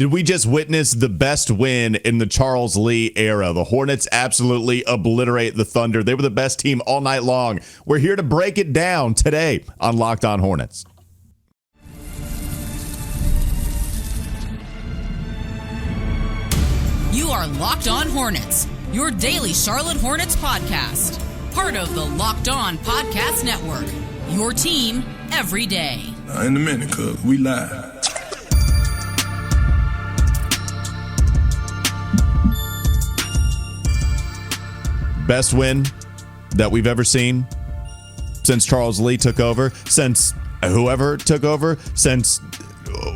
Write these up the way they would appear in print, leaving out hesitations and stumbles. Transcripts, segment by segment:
Did we just witness the best win in the Charles Lee era? The Hornets absolutely obliterate the Thunder. They were the best team all night long. We're here to break it down today on Locked On Hornets. You are Locked On Hornets, your daily Charlotte Hornets podcast. Part of the Locked On Podcast Network, your team every day. In a minute, cuz we live. Best win that we've ever seen since Charles Lee took over, since whoever took over, since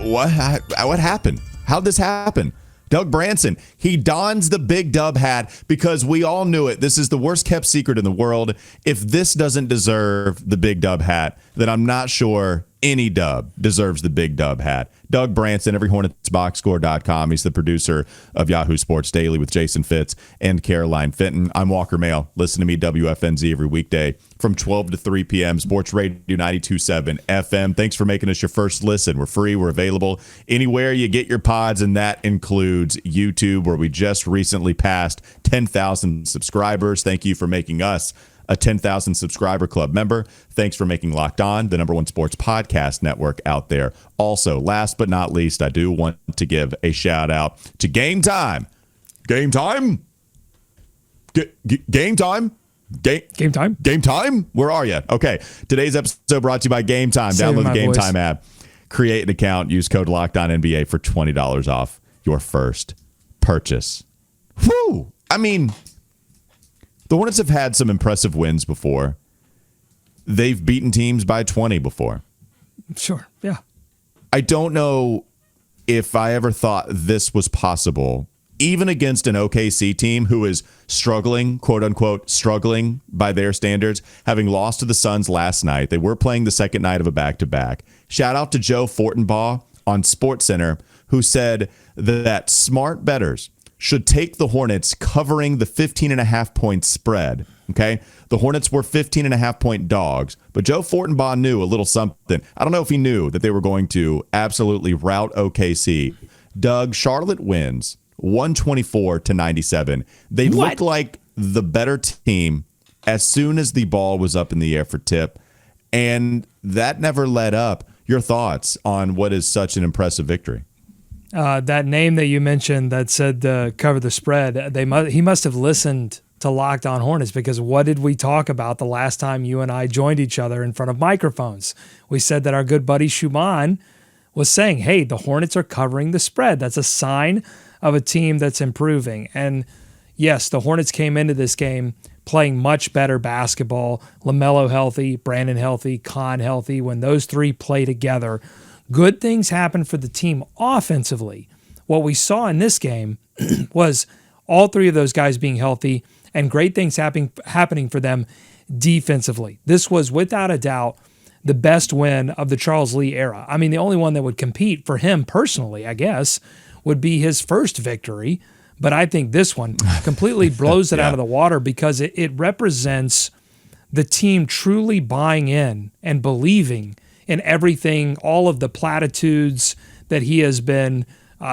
what happened? How'd this happen? Doug Branson, he dons the big dub hat because we all knew it. This is the worst kept secret in the world. If this doesn't deserve the big dub hat, then I'm not sure any dub deserves the big dub hat. Doug Branson, everyhornetsboxscore.com. He's the producer of Yahoo Sports Daily with Jason Fitz and Caroline Fenton. I'm Walker Mail. Listen to me, WFNZ, every weekday from 12 to 3 p.m. Sports Radio 92.7 FM. Thanks for making us your first listen. We're free. We're available anywhere you get your pods, and that includes YouTube, where we just recently passed 10,000 subscribers. Thank you for making us a 10,000 subscriber club member. Thanks for making Locked On the #1 sports podcast network out there. Also, last but not least, I do want to give a shout out to Game Time. Game Time? Game Time? Game Time? Game Time? Where are you? Okay. Today's episode brought to you by Game Time. Download the Game Time app. Create an account. Use code LOCKEDONNBA for $20 off your first purchase. Whew! I mean, the Hornets have had some impressive wins before. They've beaten teams by 20 before. Sure, yeah. I don't know if I ever thought this was possible, even against an OKC team who is struggling, quote unquote, struggling by their standards, having lost to the Suns last night. They were playing the second night of a back-to-back. Shout out to Joe Fortenbaugh on SportsCenter, who said that smart bettors should take the Hornets covering the 15.5-point spread. Okay, the Hornets were 15.5-point dogs, but Joe Fortenbaugh knew a little something. I don't know if he knew that they were going to absolutely rout OKC. Doug, Charlotte wins 124-97. They looked like the better team as soon as the ball was up in the air for tip, and that never let up. Your thoughts on what is such an impressive victory? That name that you mentioned that said cover the spread, he must have listened to Locked On Hornets, because what did we talk about the last time you and I joined each other in front of microphones? We said that our good buddy Shuman was saying, hey, the Hornets are covering the spread. That's a sign of a team that's improving. And yes, the Hornets came into this game playing much better basketball. LaMelo healthy, Brandon healthy, Kon healthy. When those three play together, good things happen for the team offensively. What we saw in this game was all three of those guys being healthy and great things happening for them defensively. This was, without a doubt, the best win of the Charles Lee era. I mean, the only one that would compete for him personally, I guess, would be his first victory. But I think this one completely blows it out of the water, because it represents the team truly buying in and believing in everything, all of the platitudes that he has been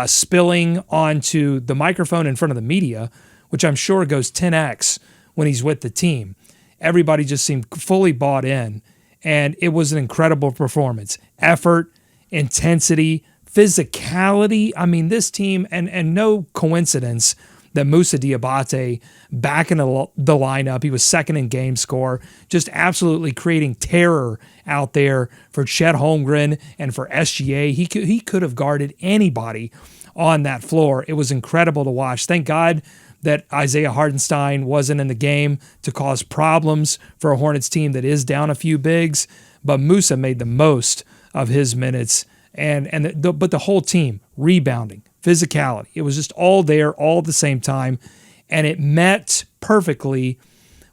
spilling onto the microphone in front of the media, which I'm sure goes 10x when he's with the team. Everybody just seemed fully bought in, and it was an incredible performance. Effort, intensity, physicality. I mean, this team, and no coincidence that Moussa Diabate back in the lineup, he was second in game score, just absolutely creating terror out there for Chet Holmgren and for SGA. He could have guarded anybody on that floor. It was incredible to watch. Thank God that Isaiah Hartenstein wasn't in the game to cause problems for a Hornets team that is down a few bigs, but Moussa made the most of his minutes, but the whole team rebounding, physicality. It was just all there all at the same time, and it met perfectly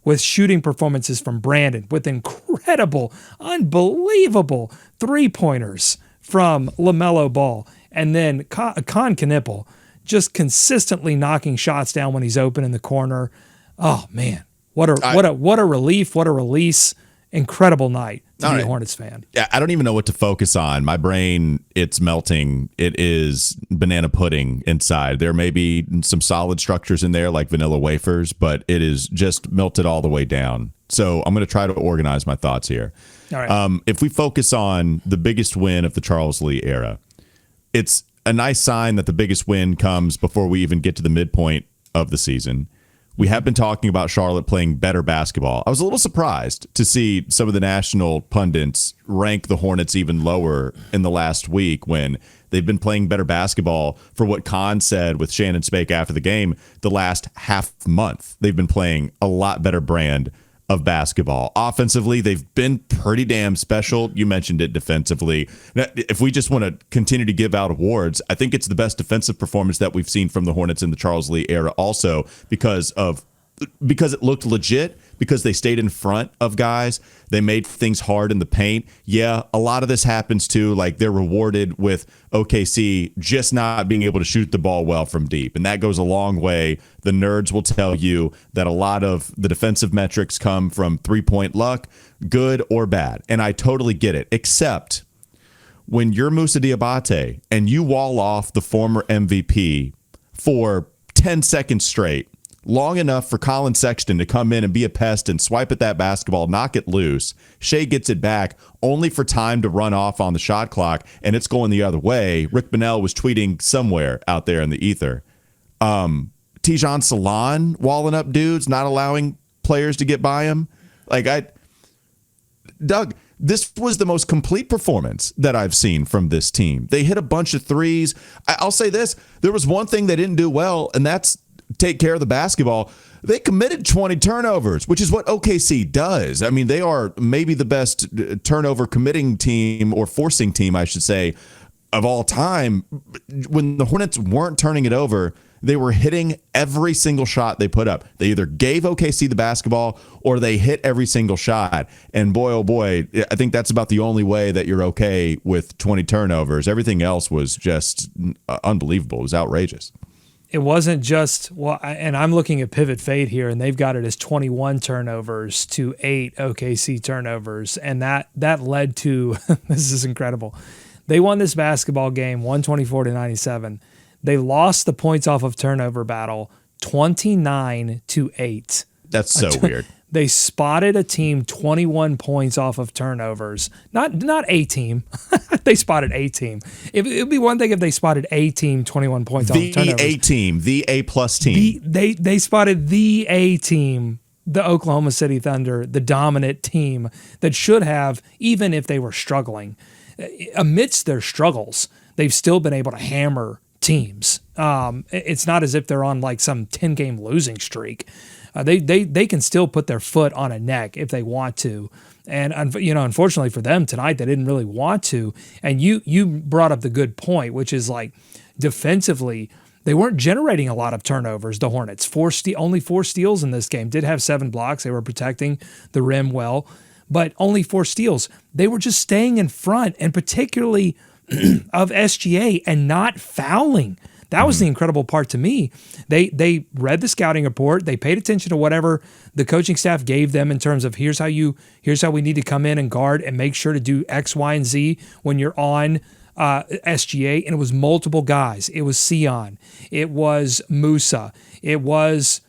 with shooting performances from Brandon, with incredible, unbelievable three-pointers from LaMelo Ball, and then Kon Knueppel just consistently knocking shots down when he's open in the corner. Oh man, what a relief, what a release. incredible night to All be right. a Hornets fan. Yeah, I don't even know what to focus on. My brain, it's melting. It is banana pudding inside. There may be some solid structures in there like vanilla wafers, but it is just melted all the way down. So I'm going to try to organize my thoughts here. All right. If we focus on the biggest win of the Charles Lee era, it's a nice sign that the biggest win comes before we even get to the midpoint of the season. We have been talking about Charlotte playing better basketball. I was a little surprised to see some of the national pundits rank the Hornets even lower in the last week when they've been playing better basketball for what Kon said with Shannon Spake after the game. The last half month, they've been playing a lot better brand of basketball. Offensively, they've been pretty damn special. You mentioned it defensively. Now, if we just want to continue to give out awards, I think it's the best defensive performance that we've seen from the Hornets in the Charles Lee era also because it looked legit, because they stayed in front of guys. They made things hard in the paint. Yeah, a lot of this happens too. Like they're rewarded with OKC just not being able to shoot the ball well from deep. And that goes a long way. The nerds will tell you that a lot of the defensive metrics come from 3-point luck, good or bad. And I totally get it, except when you're Moussa Diabate and you wall off the former MVP for 10 seconds straight, long enough for Colin Sexton to come in and be a pest and swipe at that basketball, knock it loose. Shai gets it back only for time to run off on the shot clock, and it's going the other way. Rick Bonnell was tweeting somewhere out there in the ether. Tijan Salon walling up dudes, not allowing players to get by him. Doug, this was the most complete performance that I've seen from this team. They hit a bunch of threes. I'll say this. There was one thing they didn't do well, and that's take care of the basketball. They committed 20 turnovers, which is what OKC does. I mean, they are maybe the best turnover committing team, or forcing team, I should say, of all time. When the Hornets weren't turning it over, they were hitting every single shot they put up. They either gave OKC the basketball or they hit every single shot. And boy, oh boy, I think that's about the only way that you're okay with 20 turnovers. Everything else was just unbelievable. It was outrageous. It wasn't just, and I'm looking at Pivot Fade here, and they've got it as 21 turnovers to 8 OKC turnovers. And that led to, this is incredible. They won this basketball game 124-97. They lost the points off of turnover battle 29-8. That's so weird. They spotted a team 21 points off of turnovers. Not a team. They spotted a team. It would be one thing if they spotted a team 21 points off of turnovers. The A team, the A-plus team. They spotted the A team, the Oklahoma City Thunder, the dominant team that should have, even if they were struggling, amidst their struggles, they've still been able to hammer teams. It's not as if they're on like some 10-game losing streak. They can still put their foot on a neck if they want to. And, unfortunately for them tonight, they didn't really want to. And you brought up the good point, which is like defensively, they weren't generating a lot of turnovers, the Hornets. Only 4 steals in this game. Did have 7 blocks. They were protecting the rim well, but only 4 steals. They were just staying in front, and particularly of SGA, and not fouling. That was the incredible part to me. They read the scouting report. They paid attention to whatever the coaching staff gave them in terms of here's how we need to come in and guard and make sure to do X, Y, and Z when you're on SGA. And it was multiple guys. It was Sion. It was Moussa. It was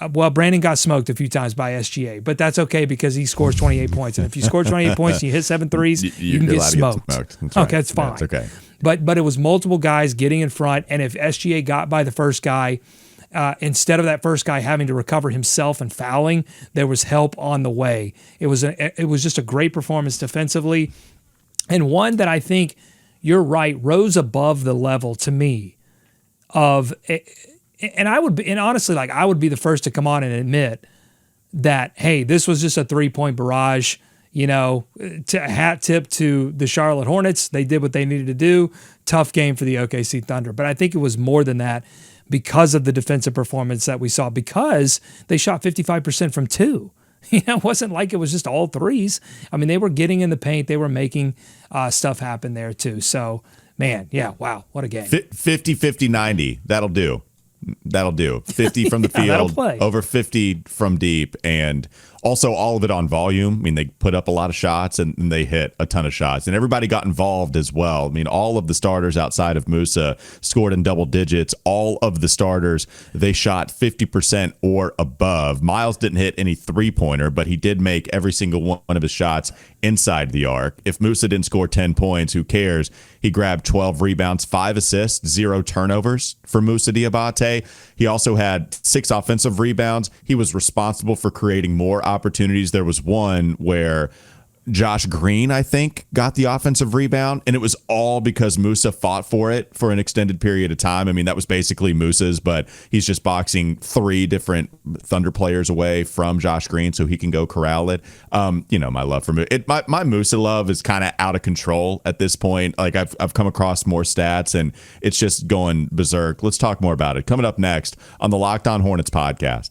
Brandon got smoked a few times by SGA, but that's okay because he scores 28 points. And if you score 28 points and you hit 7 threes, you can get smoked. That's right. Okay, that's fine. That's okay. But it was multiple guys getting in front, and if SGA got by the first guy, instead of that first guy having to recover himself and fouling, there was help on the way. It was just a great performance defensively, and one that I think you're right rose above the level to me of. And honestly, like I would be the first to come on and admit that, hey, this was just a 3-point barrage. To hat tip to the Charlotte Hornets. They did what they needed to do. Tough game for the OKC Thunder. But I think it was more than that because of the defensive performance that we saw, because they shot 55% from 2. It wasn't like it was just all threes. I mean, they were getting in the paint. They were making stuff happen there too. So, man, yeah, wow, what a game. 50-50-90. That'll do. 50 from the field, over 50 from deep. And Also, all of it on volume. I mean, they put up a lot of shots and they hit a ton of shots. And everybody got involved as well. I mean, all of the starters outside of Moussa scored in double digits. All of the starters, they shot 50% or above. Miles didn't hit any three-pointer, but he did make every single one of his shots inside the arc. If Moussa didn't score 10 points, who cares? He grabbed 12 rebounds, 5 assists, 0 turnovers for Moussa Diabate. He also had 6 offensive rebounds. He was responsible for creating more opportunities. There was one where Josh Green, I think, got the offensive rebound, and it was all because Moussa fought for it for an extended period of time. I mean, that was basically Moussa's, but he's just boxing 3 different Thunder players away from Josh Green so he can go corral it. My love for Moussa. My Moussa love is kind of out of control at this point. Like, I've come across more stats, and it's just going berserk. Let's talk more about it. Coming up next on the Locked On Hornets podcast.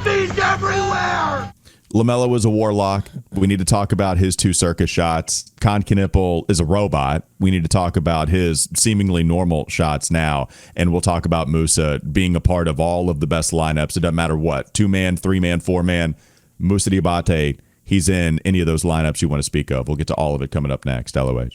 Bees everywhere! LaMelo is a warlock. We need to talk about his 2 circus shots. Kon Knueppel is a robot. We need to talk about his seemingly normal shots now. And we'll talk about Moussa being a part of all of the best lineups. It doesn't matter what. 2-man, 3-man, 4-man. Moussa Diabate, he's in any of those lineups you want to speak of. We'll get to all of it coming up next. LOH.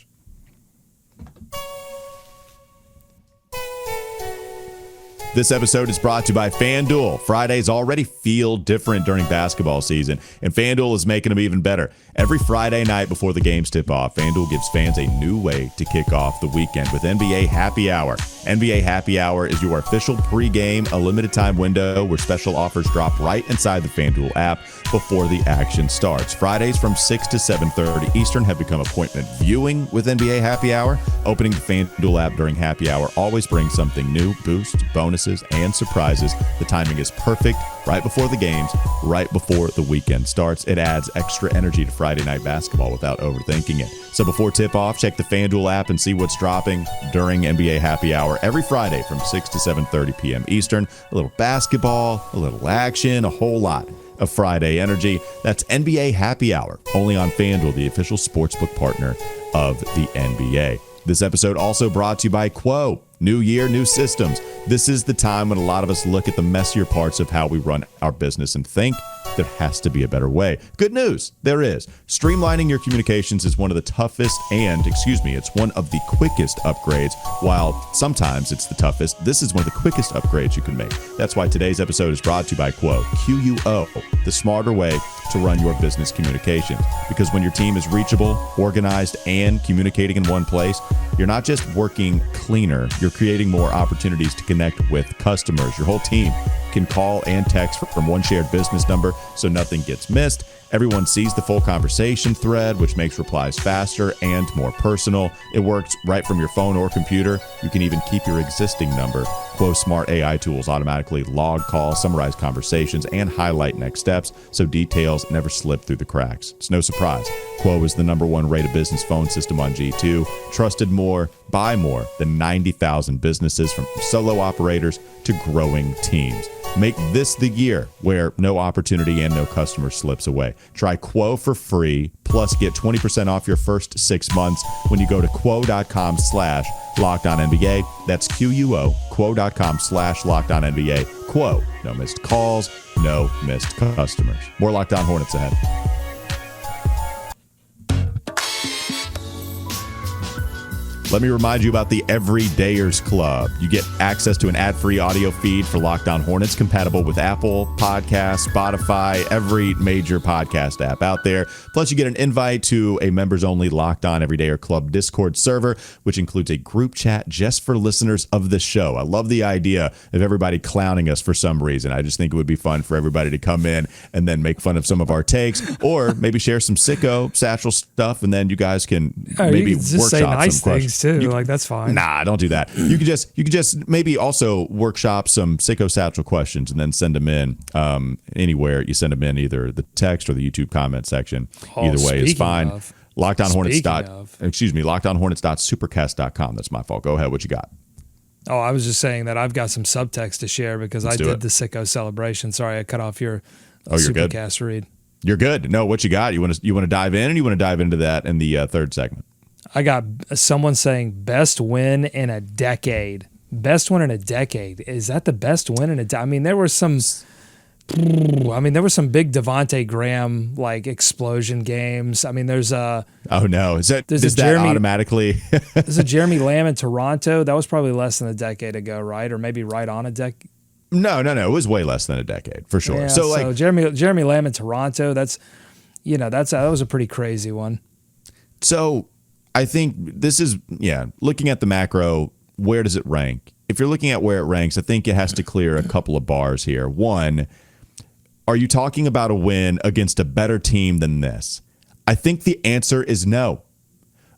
This episode is brought to you by FanDuel. Fridays already feel different during basketball season, and FanDuel is making them even better. Every Friday night before the games tip off, FanDuel gives fans a new way to kick off the weekend with NBA Happy Hour. NBA Happy Hour is your official pregame, a limited time window where special offers drop right inside the FanDuel app before the action starts. Fridays from 6 to 7:30 Eastern have become appointment viewing with NBA Happy Hour. Opening the FanDuel app during Happy Hour always brings something new, boosts, bonuses, and surprises. The timing is perfect, right before the games, right before the weekend starts. It adds extra energy to Friday night basketball without overthinking it. So before tip-off, check the FanDuel app and see what's dropping during NBA Happy Hour every Friday from 6 to 7:30 p.m. Eastern. A little basketball, a little action, a whole lot of Friday energy. That's NBA Happy Hour, only on FanDuel, the official sportsbook partner of the NBA. This episode also brought to you by Quo. New year, new systems. This is the time when a lot of us look at the messier parts of how we run our business and think there has to be a better way. Good news, there is. Streamlining your communications is one of the toughest it's one of the quickest upgrades. While sometimes it's the toughest, this is one of the quickest upgrades you can make. That's why today's episode is brought to you by Quo. QUO, the smarter way to run your business communications. Because when your team is reachable, organized, and communicating in one place, you're not just working cleaner, you're creating more opportunities to connect with customers. Your whole team can call and text from one shared business number so nothing gets missed. Everyone sees the full conversation thread, which makes replies faster and more personal. It works right from your phone or computer. You can even keep your existing number. Quo smart AI tools automatically log calls, summarize conversations, and highlight next steps so details never slip through the cracks. It's no surprise. Quo is the #1 rated business phone system on G2, trusted more by more than 90,000 businesses, from solo operators to growing teams. Make this the year where no opportunity and no customer slips away. Try Quo for free, plus get 20% off your first 6 months when you go to quo.com/LockedOnNBA. That's QUO, quo.com/LockedOnNBA. Quo, no missed calls, no missed customers. More Locked On Hornets ahead. Let me remind you about the Everydayers Club. You get access to an ad-free audio feed for Locked On Hornets, compatible with Apple Podcasts, Spotify, every major podcast app out there. Plus, you get an invite to a members-only Locked On Everydayer Club Discord server, which includes a group chat just for listeners of the show. I love the idea of everybody clowning us for some reason. I just think it would be fun for everybody to come in and then make fun of some of our takes, or maybe share some sicko satchel stuff, and then you guys can maybe you can just say workshop nice some questions. Too, like that's fine. Nah, don't do that. You could just maybe also workshop some psychosatchel questions and then send them in anywhere. You send them in either the text or the YouTube comment section. Either way is fine. LockedOnHornets.supercast.com. That's my fault. Go ahead. What you got? Oh, I was just saying that I've got some subtext to share because I did the sicko celebration. Sorry, I cut off your Supercast read. You're good. No, what you got? You want to dive in, and you want to dive into that in the third segment? I got someone saying best win in a decade. Best win in a decade. Is that the best win in a decade? I mean, there were some I mean, there were some big Devontae Graham like explosion games. I mean, there's a oh no, does that automatically? There's a Jeremy Lamb in Toronto. That was probably less than a decade ago, right? Or maybe right on a decade. No. It was way less than a decade for sure. Yeah, so like Jeremy Lamb in Toronto. That was a pretty crazy one. So I think this is looking at the macro. Where does it rank? If you're looking at where it ranks, I think it has to clear a couple of bars here. One. Are you talking about a win against a better team than this? I think the answer is no.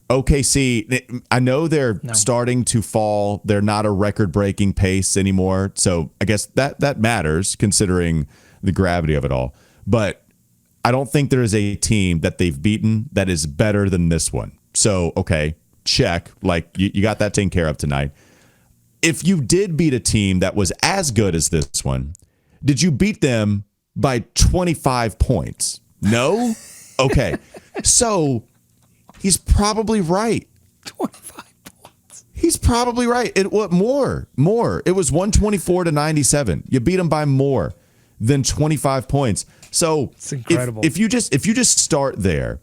OKC, I know they're starting to fall. They're not a record-breaking pace anymore. So I guess that matters considering the gravity of it all. But I don't think there is a team that they've beaten that is better than this one. So, okay, check. Like, you got that taken care of tonight. If you did beat a team that was as good as this one, did you beat them by 25 points? No? Okay. So he's probably right. 25 points. He's probably right. More. It was 124-97. You beat him by more than 25 points. So it's incredible. If you just start there,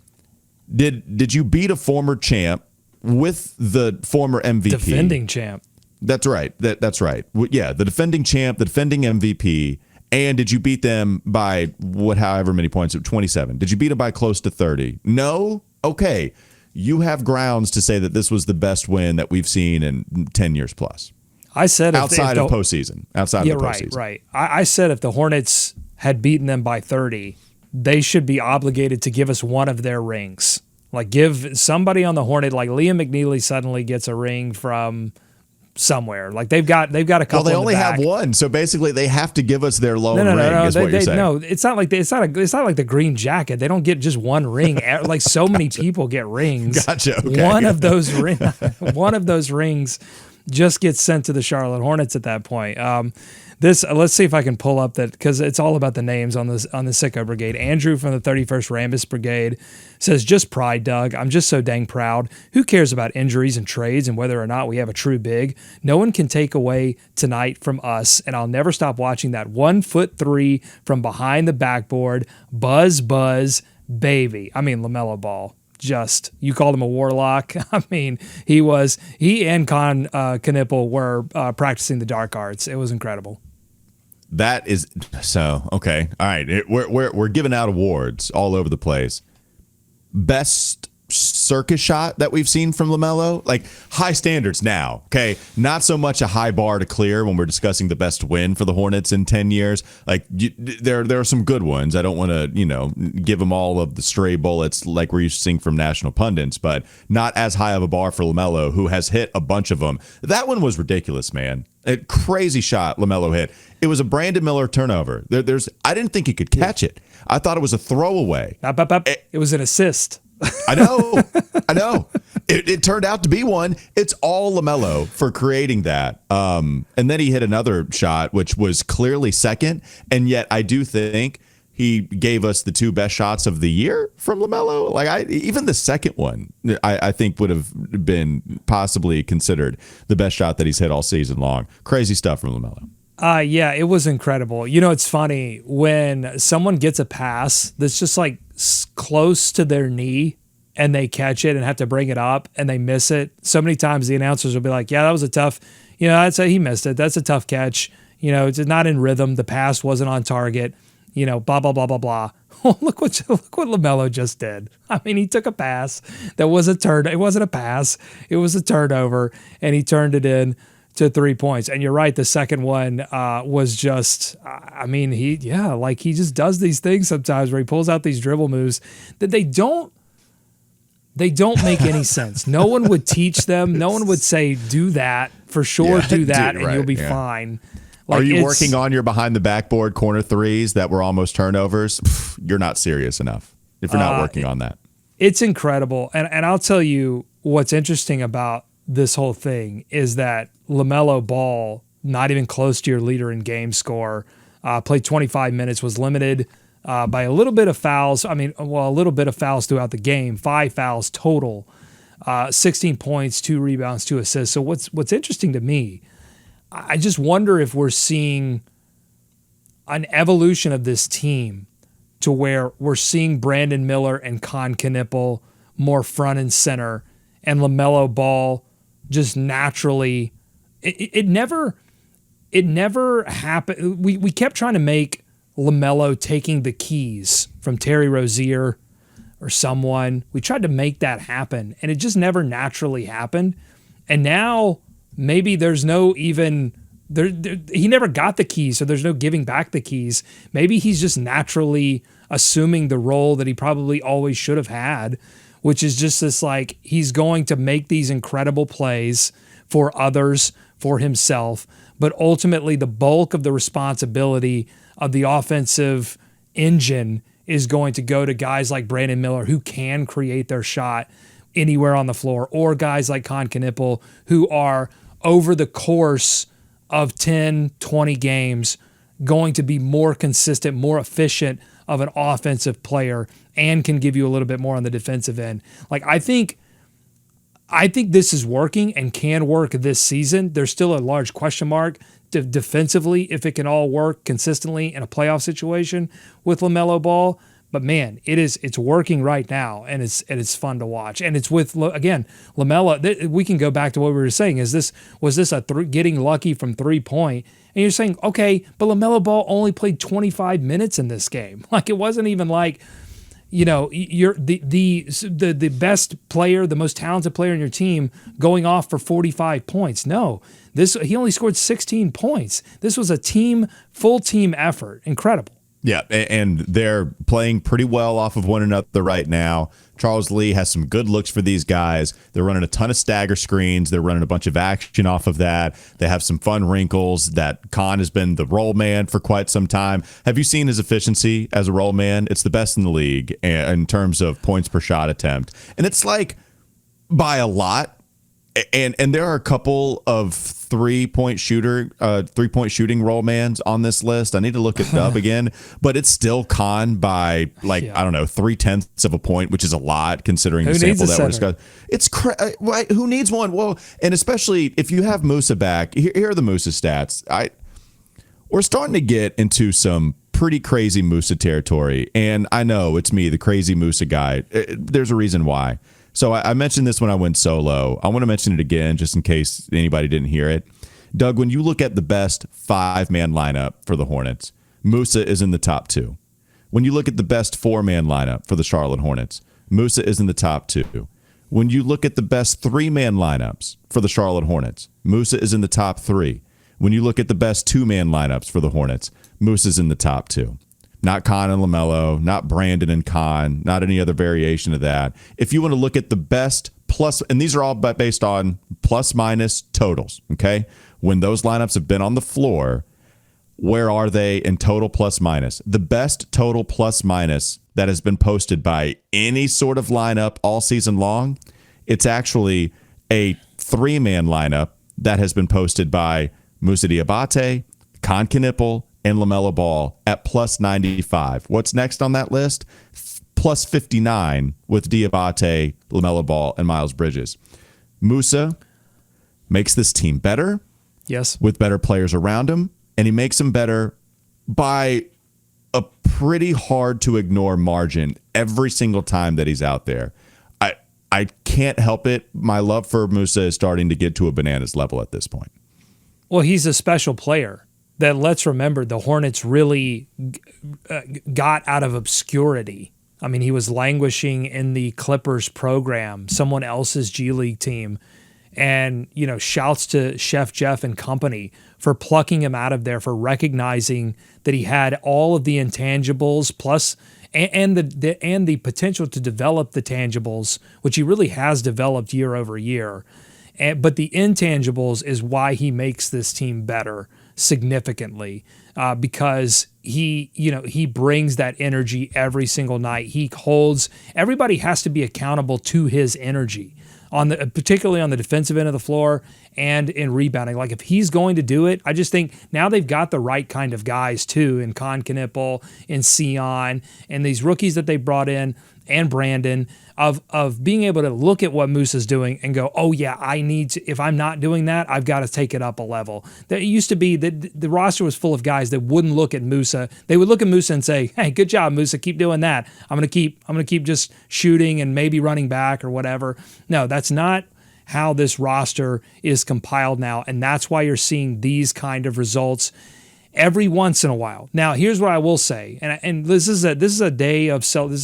did you beat a former champ with the former MVP? Defending champ. That's right. That's right. Yeah, the defending champ, the defending MVP. And did you beat them by however many points? 27. Did you beat them by close to 30? No? Okay. You have grounds to say that this was the best win that we've seen in 10 years plus. I said outside of postseason. Right. I said if the Hornets had beaten them by 30, they should be obligated to give us one of their rings. Like give somebody on the Hornet, like Liam McNeely suddenly gets a ring from somewhere. Like they've got a couple. Well, they only have one, so basically they have to give us their lone ring. Is what you're saying? No, it's not like the green jacket. They don't get just one ring. Like so many people get rings. Gotcha. Okay. One of those rings just gets sent to the Charlotte Hornets at that point. Let's see if I can pull up that, because it's all about the names on the Sicko Brigade. Andrew from the 31st Rambus Brigade says, just pride, Doug. I'm just so dang proud. Who cares about injuries and trades and whether or not we have a true big? No one can take away tonight from us, and I'll never stop watching that 1'3" from behind the backboard. Buzz, baby. I mean, LaMelo Ball. You called him a warlock. I mean, he and Kon Knueppel were practicing the dark arts. It was incredible. That is so okay. All right, we're giving out awards all over the place. Best circus shot that we've seen from LaMelo, like high standards now. Okay, not so much a high bar to clear when we're discussing the best win for the Hornets in 10 years. Like there are some good ones. I don't want to give them all of the stray bullets like we're used to seeing from national pundits, but not as high of a bar for LaMelo, who has hit a bunch of them. That one was ridiculous, man. A crazy shot LaMelo hit. It was a Brandon Miller turnover. I didn't think he could catch it. I thought it was a throwaway. It was an assist. I know. It turned out to be one. It's all LaMelo for creating that. And then he hit another shot, which was clearly second. And yet I do think he gave us the two best shots of the year from LaMelo. Like even the second one, I think would have been possibly considered the best shot that he's hit all season long. Crazy stuff from LaMelo. Yeah, it was incredible. It's funny when someone gets a pass that's just like close to their knee and they catch it and have to bring it up and they miss it. So many times the announcers will be like, yeah, that was a tough, I'd say he missed it. That's a tough catch. It's not in rhythm. The pass wasn't on target, blah, blah, blah, blah, blah. look what LaMelo just did. I mean, he took a pass that was a turn. It wasn't a pass. It was a turnover and he turned it in to 3 points. And you're right. The second one was just, he just does these things sometimes where he pulls out these dribble moves that they don't make any sense. No one would teach them. No one would say, do that for sure. Do that. And you'll be fine. Like, are you working on your behind the backboard corner threes that were almost turnovers? You're not serious enough if you're not working on that. It's incredible. And I'll tell you what's interesting about this whole thing is that LaMelo Ball, not even close to your leader in game score, played 25 minutes, was limited by a little bit of fouls. A little bit of fouls throughout the game, 5 fouls total, 16 points, 2 rebounds, 2 assists. So what's interesting to me, I just wonder if we're seeing an evolution of this team to where we're seeing Brandon Miller and Kon Knueppel more front and center, and LaMelo Ball just naturally. It never happened. We kept trying to make LaMelo taking the keys from Terry Rozier or someone. We tried to make that happen, and it just never naturally happened. And now maybe there's no even there. He never got the keys, so there's no giving back the keys. Maybe he's just naturally assuming the role that he probably always should have had, which is just this like he's going to make these incredible plays for others, for himself, but ultimately the bulk of the responsibility of the offensive engine is going to go to guys like Brandon Miller who can create their shot anywhere on the floor, or guys like Kon Knueppel who are over the course of 10, 20 games going to be more consistent, more efficient of an offensive player and can give you a little bit more on the defensive end. Like I think this is working and can work this season. There's still a large question mark defensively if it can all work consistently in a playoff situation with LaMelo Ball. But man, it's working right now, and it's fun to watch. And it's with again LaMelo. We can go back to what we were saying. Was this getting lucky from 3-point? And you're saying, okay, but LaMelo Ball only played 25 minutes in this game. Like it wasn't even like, you're the best player, the most talented player in your team going off for 45 points. No, he only scored 16 points. This was a full team effort. Incredible. Yeah, and they're playing pretty well off of one another right now. Charles Lee has some good looks for these guys. They're running a ton of stagger screens. They're running a bunch of action off of that. They have some fun wrinkles. That Kon has been the roll man for quite some time. Have you seen his efficiency as a roll man? It's the best in the league in terms of points per shot attempt. And it's like by a lot. And there are a couple of three-point shooting roll mans on this list. I need to look it up again, but it's still Kon by I don't know, 0.3 of a point, which is a lot considering the sample that we're discussing. It's who needs one? Well, and especially if you have Moussa back. Here are the Moussa stats. We're starting to get into some pretty crazy Moussa territory, and I know it's me, the crazy Moussa guy. There's a reason why. So I mentioned this when I went solo. I want to mention it again just in case anybody didn't hear it. Doug, when you look at the best 5-man lineup for the Hornets, Moussa is in the top 2. When you look at the best 4-man lineup for the Charlotte Hornets, Moussa is in the top 2. When you look at the best 3-man lineups for the Charlotte Hornets, Moussa is in the top 3. When you look at the best 2-man lineups for the Hornets, Moussa is in the top 2. Not Kon and LaMelo, not Brandon and Kon, not any other variation of that. If you want to look at the best plus, and these are all based on plus minus totals, okay? When those lineups have been on the floor, where are they in total plus minus? The best total plus minus that has been posted by any sort of lineup all season long, it's actually a 3-man lineup that has been posted by Moussa Diabate, Kon Knueppel, and LaMelo Ball at plus 95. What's next on that list? Plus 59 with Diabate, LaMelo Ball, and Miles Bridges. Moussa makes this team better. Yes. With better players around him, and he makes them better by a pretty hard to ignore margin every single time that he's out there. I can't help it. My love for Moussa is starting to get to a bananas level at this point. Well, he's a special player. That let's remember the Hornets really got out of obscurity. I mean, he was languishing in the Clippers program, someone else's G League team. And, shouts to Chef Jeff and company for plucking him out of there, for recognizing that he had all of the intangibles plus and the potential to develop the tangibles, which he really has developed year over year. But the intangibles is why he makes this team better significantly, because he brings that energy every single night. Everybody has to be accountable to his energy, particularly on the defensive end of the floor and in rebounding. Like if he's going to do it, I just think now they've got the right kind of guys too, in Kon Knueppel, in Sion, and these rookies that they brought in. and Brandon of being able to look at what Moussa's doing and go, oh yeah, I need to, if I'm not doing that, I've got to take it up a level. There used to be that the roster was full of guys that wouldn't look at Moussa. They would look at Moussa and say, hey, good job, Moussa, keep doing that. I'm going to keep just shooting and maybe running back or whatever. No, that's not how this roster is compiled now. And that's why you're seeing these kind of results every once in a while. Now, here's what I will say, and this is a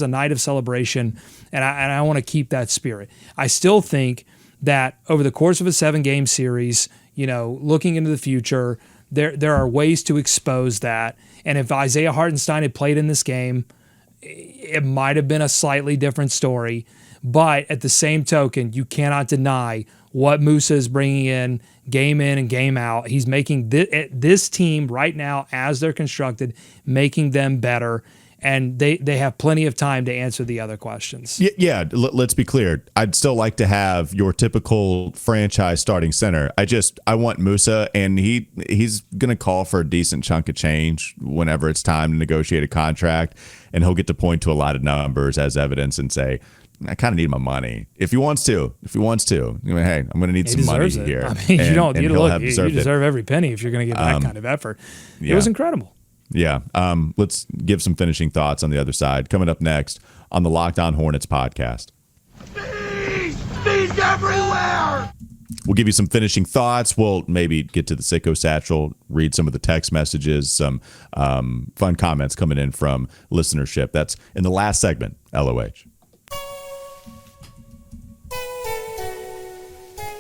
night of celebration, and I want to keep that spirit. I still think that over the course of a 7-game series, looking into the future, there are ways to expose that. And if Isaiah Hartenstein had played in this game, it might have been a slightly different story. But at the same token, you cannot deny what Moussa is bringing in and game out. He's making this team right now, as they're constructed, making them better. And they have plenty of time to answer the other questions. Yeah, let's be clear. I'd still like to have your typical franchise starting center. I want Moussa, and he's going to call for a decent chunk of change whenever it's time to negotiate a contract, and he'll get to point to a lot of numbers as evidence and say, I kind of need my money. If he wants to, hey, I'm going to need some money here. I mean, you deserve every penny if you're going to get that kind of effort. It was incredible. Yeah. Let's give some finishing thoughts on the other side. Coming up next on the Locked On Hornets podcast. Bees everywhere! We'll give you some finishing thoughts. We'll maybe get to the Sicko Satchel, read some of the text messages, some fun comments coming in from listenership. That's in the last segment, LOH.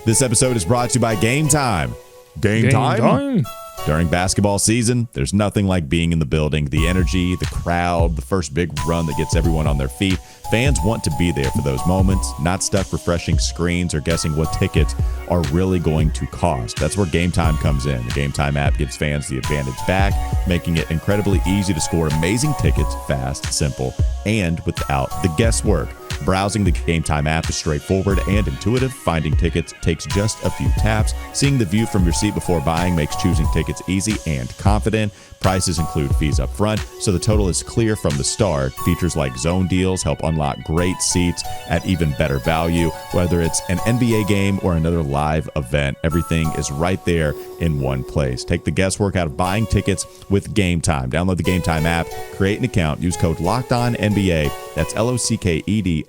This episode is brought to you by Game Time. Game time? During basketball season, there's nothing like being in the building. The energy, the crowd, the first big run that gets everyone on their feet. Fans want to be there for those moments, not stuck refreshing screens or guessing what tickets are really going to cost. That's where Game Time comes in. The Game Time app gives fans the advantage back, making it incredibly easy to score amazing tickets fast, simple, and without the guesswork. Browsing the Game Time app is straightforward and intuitive. Finding tickets takes just a few taps. Seeing the view from your seat before buying makes choosing tickets easy and confident. Prices include fees up front, so the total is clear from the start. Features like zone deals help unlock great seats at even better value. Whether it's an NBA game or another live event, everything is right there in one place. Take the guesswork out of buying tickets with Game Time. Download the Game Time app, create an account, use code LOCKEDONNBA. That's LOCKEDONNBA,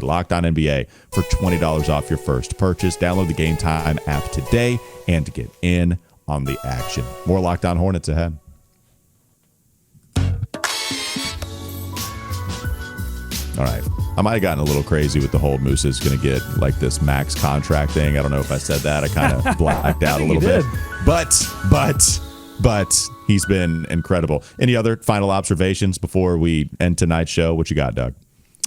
Locked On NBA, for $20 off your first purchase. Download the Game Time app today and get in on the action. More Locked On Hornets ahead. All right. I might have gotten a little crazy with the whole Moussa's going to get like this max contract thing. I don't know if I said that. I kind of blacked out a little bit. But he's been incredible. Any other final observations before we end tonight's show? What you got, Doug?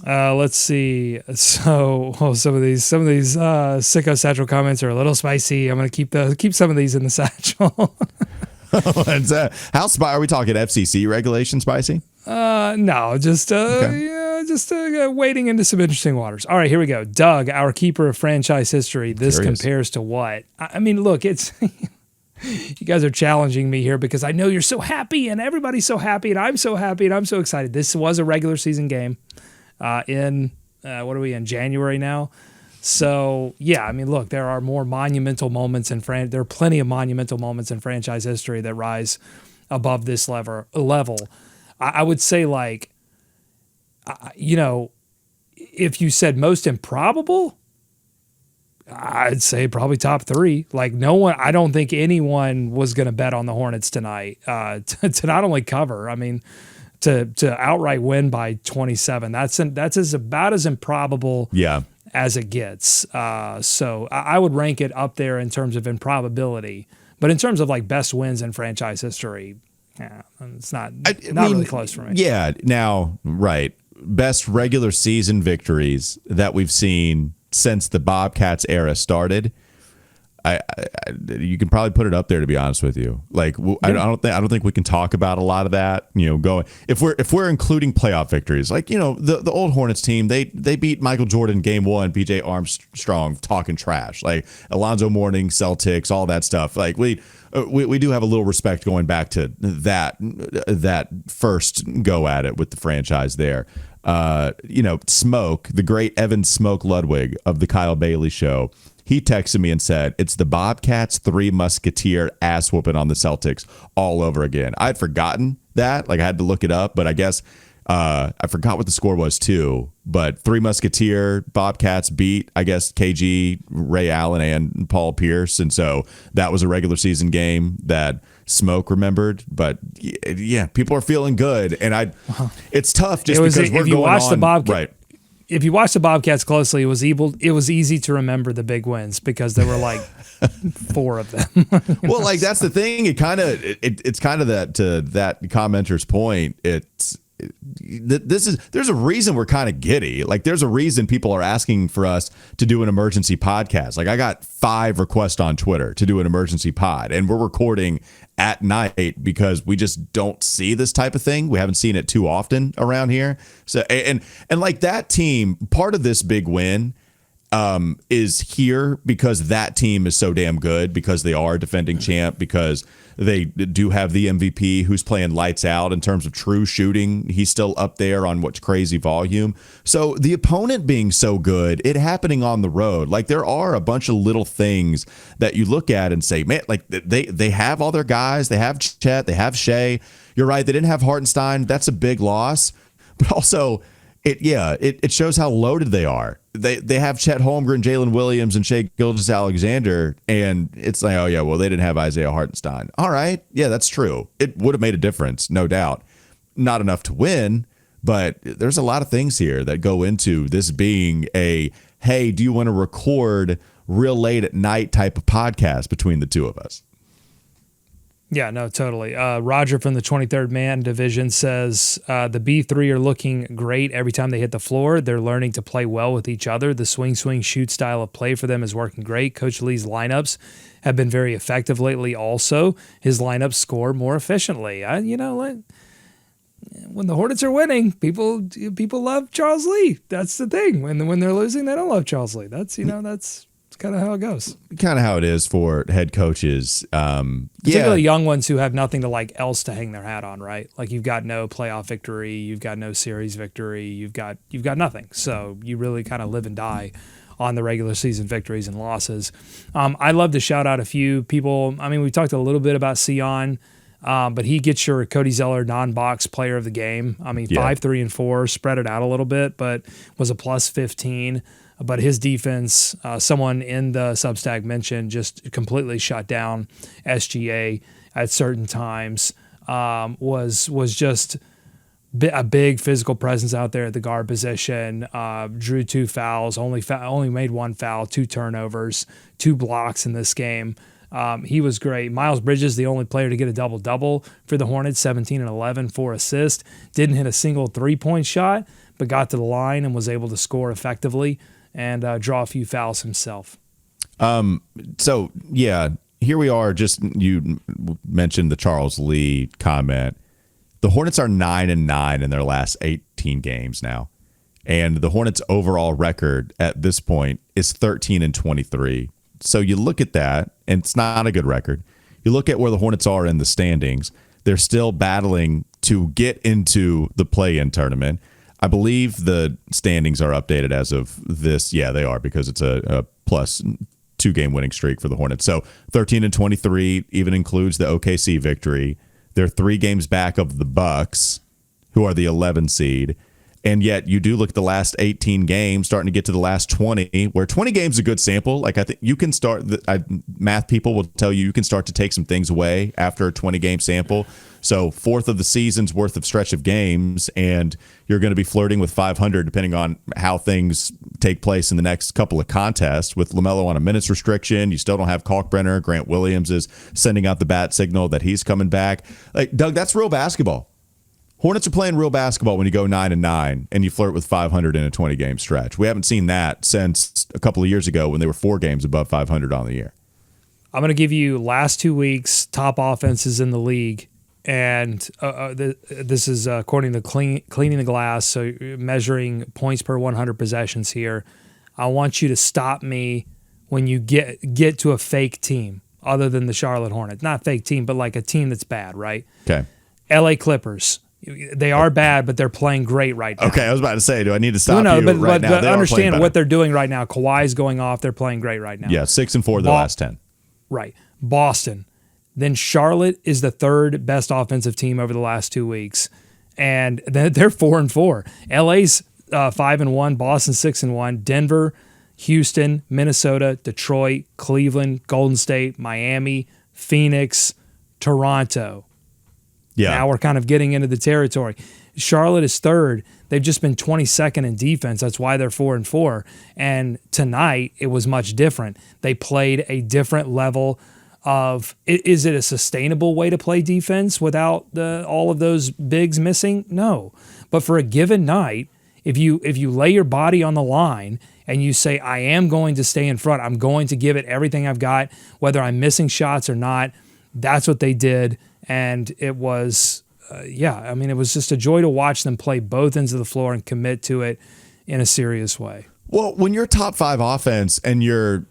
Let's see. So some of these Sicko Satchel comments are a little spicy. I'm going to keep some of these in the satchel. How are we talking FCC regulation spicy? No, just wading into some interesting waters. All right, here we go. Doug, our keeper of franchise history. This compares to what? I mean, look, it's you guys are challenging me here because I know you're so happy and everybody's so happy and I'm so happy and I'm so excited. This was a regular season game. What are we in, January now? So, yeah, I mean, look, there are more monumental moments there are plenty of monumental moments in franchise history that rise above this level. I would say, like, if you said most improbable, I'd say probably top 3. Like, I don't think anyone was going to bet on the Hornets tonight to not only cover, I mean, to outright win by 27. That's about as improbable as it gets. So I would rank it up there in terms of improbability. But in terms of like best wins in franchise history, it's not really close for me. Yeah. Now, right. Best regular season victories that we've seen since the Bobcats era started. you can probably put it up there, to be honest with you. Like, I don't think we can talk about a lot of that. Going if we're including playoff victories, like the old Hornets team, they beat Michael Jordan game 1, PJ Armstrong talking trash, like Alonzo Mourning, Celtics, all that stuff. Like we do have a little respect going back to that first go at it with the franchise there. Smoke, the great Evan Smoke Ludwig of the Kyle Bailey Show. He texted me and said, it's the Bobcats 3 Musketeer ass whooping on the Celtics all over again. I'd forgotten that. Like, I had to look it up, but I guess I forgot what the score was too. But 3 Musketeer Bobcats beat, I guess, KG, Ray Allen, and Paul Pierce. And so that was a regular season game that Smoke remembered. But yeah, people are feeling good. And it's tough just because we're going on. Right. If you watch the Bobcats closely, it was easy to remember the big wins because there were like 4 of them. Well, like that's the thing. It's kind of that, to that commenter's point. There's a reason we're kind of giddy. Like there's a reason people are asking for us to do an emergency podcast. Like I got 5 requests on Twitter to do an emergency pod, and we're recording at night because we just don't see this type of thing. We haven't seen it too often around here. So and like that team, part of this big win is here because that team is so damn good, because they are defending champ, because they do have the MVP who's playing lights out in terms of true shooting. He's still up there on what's crazy volume. So the opponent being so good, it happening on the road. Like there are a bunch of little things that you look at and say, man, like they have all their guys. They have Chet, they have Shai. You're right. They didn't have Hartenstein. That's a big loss. But also it shows how loaded they are. They have Chet Holmgren, Jalen Williams, and Shai Gilgeous-Alexander, and it's like, oh yeah, well they didn't have Isaiah Hartenstein. All right, yeah, that's true. It would have made a difference, no doubt. Not enough to win, but there's a lot of things here that go into this being a, hey, do you want to record real late at night type of podcast between the two of us? Yeah, no, totally. Roger from the 23rd Man Division says the B3 are looking great every time they hit the floor. They're learning to play well with each other. The swing, shoot style of play for them is working great. Coach Lee's lineups have been very effective lately also. His lineups score more efficiently. When the Hornets are winning, people love Charles Lee. That's the thing. When they're losing, they don't love Charles Lee. That's kind of how it goes. Kind of how it is for head coaches. Particularly young ones who have nothing to else to hang their hat on, right? Like you've got no playoff victory, you've got no series victory, you've got nothing. So you really kind of live and die on the regular season victories and losses. I love to shout out a few people. I mean, we talked a little bit about Sion, but he gets your Cody Zeller non-box player of the game. I mean, 5, 3, and 4, spread it out a little bit, but was a plus 15. But his defense, someone in the Substack mentioned, just completely shut down SGA at certain times. Was just a big physical presence out there at the guard position. Drew 2 fouls, only made 1 foul, 2 turnovers, 2 blocks in this game. He was great. Miles Bridges, the only player to get a double-double for the Hornets, 17 and 11, 4 assists. Didn't hit a single three-point shot, but got to the line and was able to score effectively and draw a few fouls himself. So, yeah, here we are. Just you mentioned the Charles Lee comment. The Hornets are 9-9 in their last 18 games now. And the Hornets' overall record at this point is 13-23. So you look at that, and it's not a good record. You look at where the Hornets are in the standings. They're still battling to get into the play-in tournament. I believe the standings are updated as of this. Yeah, they are, because it's a plus 2-game winning streak for the Hornets. So 13-23 even includes the OKC victory. They're 3 games back of the Bucks, who are the 11 seed. And yet you do look at the last 18 games, starting to get to the last 20, where 20 games is a good sample. Like I think you can start, math people will tell you can start to take some things away after a 20-game sample. So 4th of the season's worth of stretch of games, and you're going to be flirting with 500 depending on how things take place in the next couple of contests. With LaMelo on a minutes restriction, you still don't have Kalkbrenner. Grant Williams is sending out the bat signal that he's coming back. Like, Doug, that's real basketball. Hornets are playing real basketball when you go 9-9 and you flirt with 500 in a 20-game stretch. We haven't seen that since a couple of years ago when they were 4 games above 500 on the year. I'm going to give you last 2 weeks top offenses in the league, and this is according to Cleaning the Glass, so measuring points per 100 possessions here. I want you to stop me when you get to a fake team other than the Charlotte Hornets. Not fake team, but like a team that's bad, right? Okay. LA Clippers. They are bad, but they're playing great right now. Okay, I was about to say, do I need to stop No, you but, right but, now? but understand what they're doing right now. Kawhi's going off. They're playing great right now. Yeah, 6-4 the last 10. Right. Boston. Then Charlotte is the third best offensive team over the last 2 weeks, and they're 4-4. LA's 5-1. Boston 6-1. Denver, Houston, Minnesota, Detroit, Cleveland, Golden State, Miami, Phoenix, Toronto. Yeah. Now we're kind of getting into the territory. Charlotte is third. They've just been 22nd in defense. That's why they're 4-4. And tonight it was much different. They played a different level of. Is it a sustainable way to play defense without all of those bigs missing? No. But for a given night, if you lay your body on the line and you say, I am going to stay in front, I'm going to give it everything I've got, whether I'm missing shots or not, that's what they did. And it was, it was just a joy to watch them play both ends of the floor and commit to it in a serious way. Well, when you're top 5 offense and you're,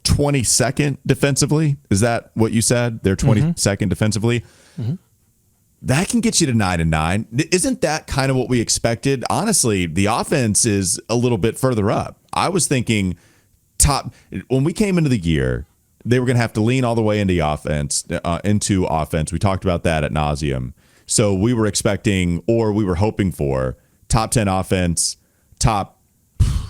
22nd defensively, is that what you said? They're 22nd defensively. Mm-hmm. That can get you to 9-9. Isn't that kind of what we expected? Honestly, the offense is a little bit further up. I was thinking when we came into the year, they were going to have to lean all the way into offense. We talked about that ad nauseum. So we were expecting, or we were hoping for, top 10 offense, top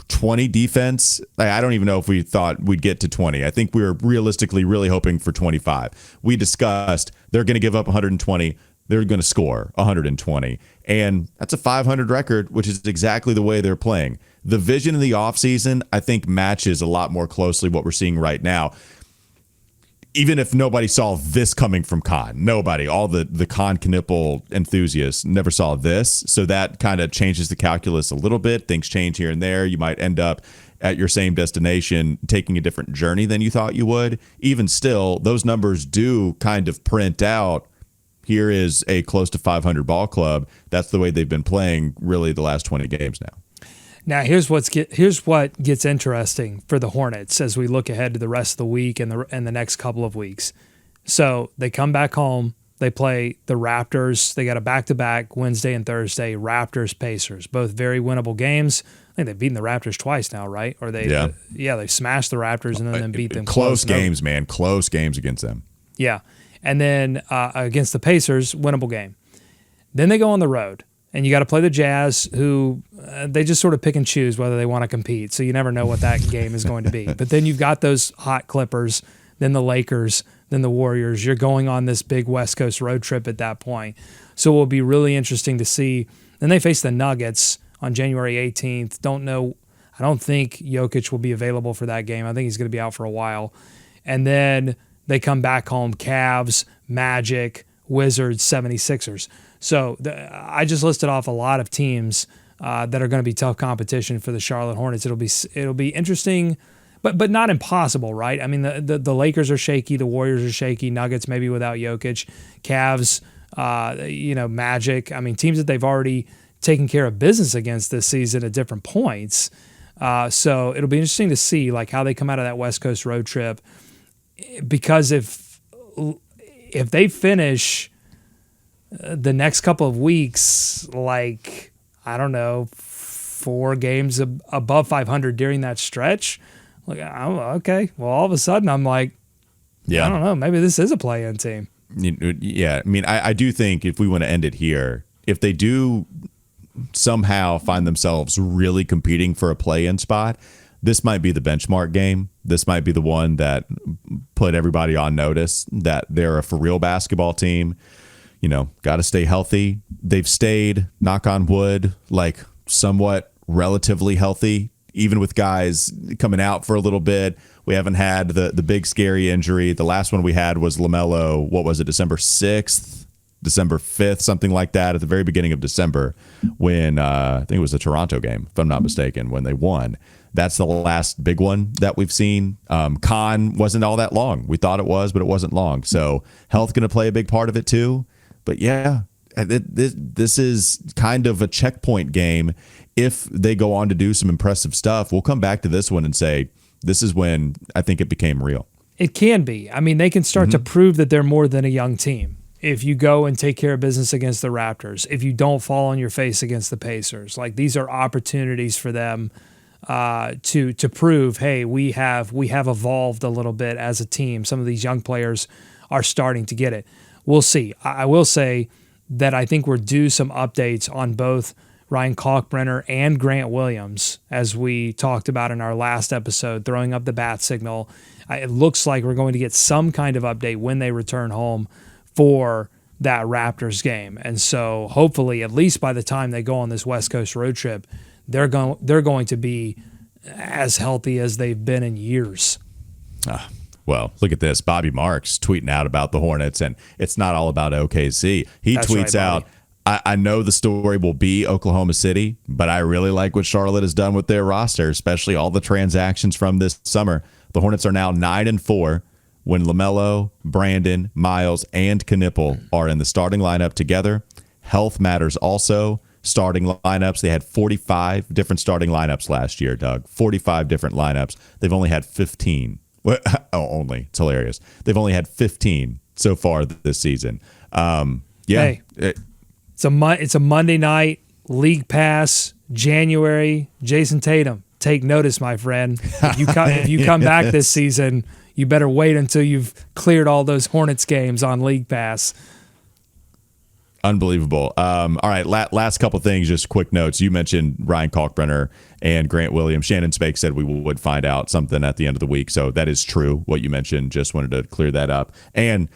20 defense. I don't even know if we thought we'd get to 20. I think we were realistically really hoping for 25. We discussed they're going to give up 120. They're going to score 120. And that's a 500 record, which is exactly the way they're playing. The vision in the offseason, I think, matches a lot more closely what we're seeing right now. Even if nobody saw this coming from Kon, nobody, all the Kon Knueppel enthusiasts never saw this. So that kind of changes the calculus a little bit. Things change here and there. You might end up at your same destination taking a different journey than you thought you would. Even still, those numbers do kind of print out. Here is a close to 500 ball club. That's the way they've been playing really the last 20 games now. Now, here's what gets interesting for the Hornets as we look ahead to the rest of the week and the next couple of weeks. So they come back home. They play the Raptors. They got a back-to-back Wednesday and Thursday, Raptors-Pacers, both very winnable games. I think they've beaten the Raptors twice now, right? Or they smashed the Raptors and then beat them. Close games, man. Close games against them. Yeah. And then against the Pacers, winnable game. Then they go on the road. And you got to play the Jazz, who they just sort of pick and choose whether they want to compete. So you never know what that game is going to be. But then you've got those hot Clippers, then the Lakers, then the Warriors. You're going on this big West Coast road trip at that point. So it will be really interesting to see. Then they face the Nuggets on January 18th. Don't know. I don't think Jokic will be available for that game. I think he's going to be out for a while. And then they come back home, Cavs, Magic, Wizards, 76ers. So I just listed off a lot of teams that are going to be tough competition for the Charlotte Hornets. It'll be interesting, but not impossible, right? I mean, the Lakers are shaky, the Warriors are shaky, Nuggets maybe without Jokic, Cavs, Magic. I mean, teams that they've already taken care of business against this season at different points. So it'll be interesting to see like how they come out of that West Coast road trip, because if they finish the next couple of weeks, like, I don't know, 4 games above 500 during that stretch, like, okay, well, all of a sudden I'm like, I don't know, maybe this is a play-in team. Yeah, I mean, I do think if we want to end it here, if they do somehow find themselves really competing for a play-in spot, this might be the benchmark game. This might be the one that put everybody on notice that they're a for-real basketball team. Got to stay healthy. They've stayed, knock on wood, like somewhat relatively healthy, even with guys coming out for a little bit. We haven't had the big scary injury. The last one we had was LaMelo. What was it, December 6th? December 5th, something like that, at the very beginning of December, when I think it was the Toronto game, if I'm not mistaken, when they won. That's the last big one that we've seen. Kon wasn't all that long. We thought it was, but it wasn't long. So health going to play a big part of it too. But yeah, this is kind of a checkpoint game. If they go on to do some impressive stuff, we'll come back to this one and say, this is when I think it became real. It can be. I mean, they can start to prove that they're more than a young team. If you go and take care of business against the Raptors, if you don't fall on your face against the Pacers, like these are opportunities for them to prove, hey, we have evolved a little bit as a team. Some of these young players are starting to get it. We'll see. I will say that I think we're due some updates on both Ryan Kalkbrenner and Grant Williams, as we talked about in our last episode, throwing up the bat signal. It looks like we're going to get some kind of update when they return home for that Raptors game. And so hopefully, at least by the time they go on this West Coast road trip, they're going to be as healthy as they've been in years. Well, look at this. Bobby Marks tweeting out about the Hornets, and it's not all about OKC. He tweets out, I know the story will be Oklahoma City, but I really like what Charlotte has done with their roster, especially all the transactions from this summer. The Hornets are now 9-4 when LaMelo, Brandon, Miles, and Kon Knueppel are in the starting lineup together. Health matters also. Starting lineups, they had 45 different starting lineups last year, Doug. 45 different lineups. They've only had 15. Only. It's hilarious. They've only had 15 so far this season. Hey, it's a Monday night, League Pass, January. Jason Tatum, take notice, my friend. If you come back this season, you better wait until you've cleared all those Hornets games on League Pass. Unbelievable. All right, last couple things, just quick notes. You mentioned Ryan Kalkbrenner and Grant Williams. Shannon Spake said we would find out something at the end of the week, so that is true, what you mentioned. Just wanted to clear that up. And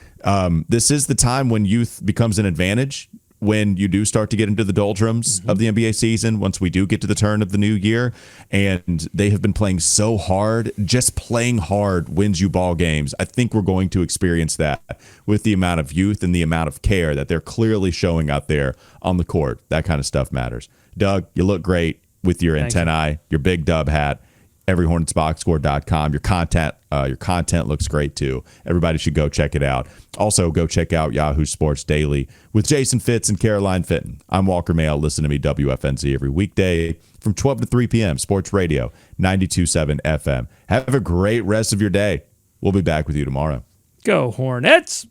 this is the time when youth becomes an advantage, when you do start to get into the doldrums of the NBA season, once we do get to the turn of the new year. And they have been playing so hard. Just playing hard wins you ball games. I think we're going to experience that with the amount of youth and the amount of care that they're clearly showing out there on the court. That kind of stuff matters. Doug, you look great with your antennae, your big dub hat. everyhornetsboxscore.com. Your content looks great too. Everybody should go check it out. Also, go check out Yahoo Sports Daily with Jason Fitz and Caroline Fitton. I'm Walker Mail. Listen to me WFNZ every weekday from 12 to 3 p.m. Sports Radio 92.7 FM. Have a great rest of your day. We'll be back with you tomorrow. Go Hornets!